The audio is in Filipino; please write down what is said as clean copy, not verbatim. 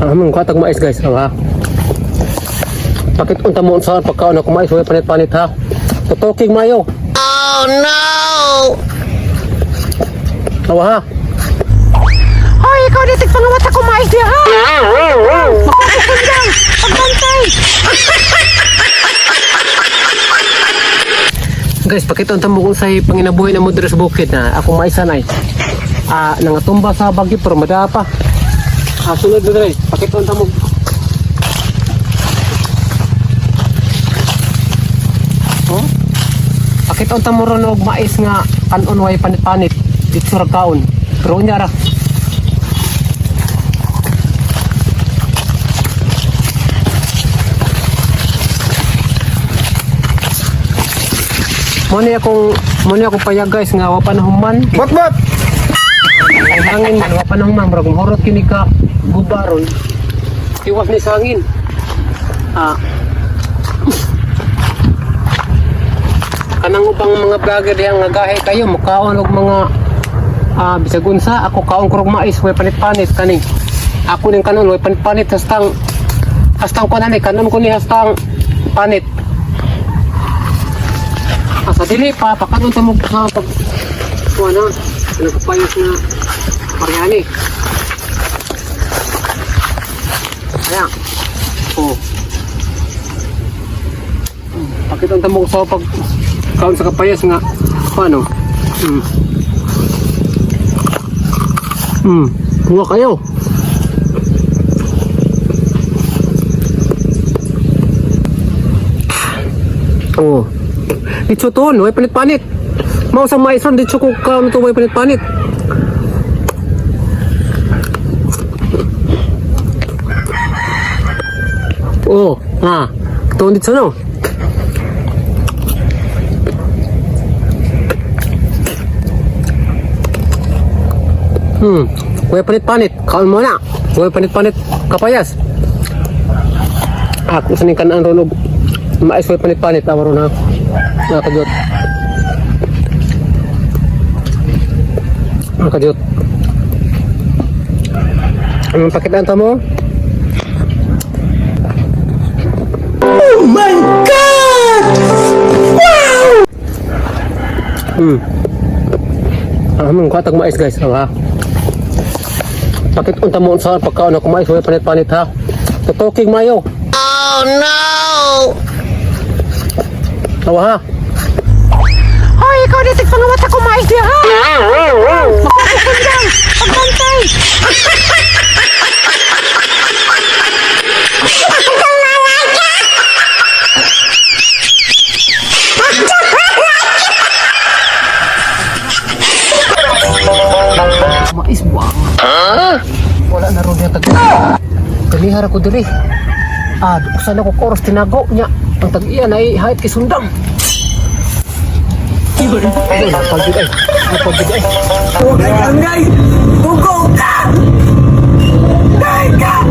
Among katag mais guys, ha. Bakit unta mo sa pagkaon ako mais, way panit-panit ha. Tutuking mayo. Oh no! Awa ha. Hoy, ikaw dito pangawat ako mais diya ha! Makakasundang! Pagbantay! Guys, pakita unta mo kung sa'y panginabuhi na mo dito sa bukid na ako mais sanay. Nangatumba sa bagyo pero madapa. Sunod na guys, pakita unta mo. Oh? Pakita unta mo ron og mais nga kanon way panit-panit dito sa kaon. Pero unya ra. Muna akong payag guys nga wa panahon man. Bot! Ang hangin man wa panahon man bro kung horot kini ka gubaron. Tiwas ni sa hangin. Kanang ubang mga vlogger diyan nga gahe kayo mukaon og mga bisag unsa ako kaon krog mais way panit-panit kani. Ako ning kanon way panit-panit hastang kunan ni kanon ko ni hastang panit. Sa dili pa pakanon ta mo sa pag kuana nagpayos na Mariani. Ayan. Oh. Pakita mo sa pag kaon sa kapayas nga paano? Kuha kayo. Oh. Dito to, way panit-panit. Mau sa maison dito ko kaon to way panit-panit. Oh, ito dito no. Way panit-panit. Kaon mo na. Way panit-panit kapayas. Kung saan yung kanaan ron og mais way panit-panit awaro na. Nakajot. Anong pakitanta mo? Oh my God! Wow! Among katag mais guys, ha. Bakit unta mo sa pagkaon ako mais way panit-panit ha. Tutuking mayo. Oh no! Awa ha. Hoy, ikaw dito pangawat ako mais diya ha! Makakasundang! Pagbantay! Mais buang. Wala na ron yung tag-iya. Kanihara ko diri. Saan ako koros tinago niya. Ang tag-iya na hait kisundang. Napagid ay. Huwag kang guys! Tugong ka! Dahil ka!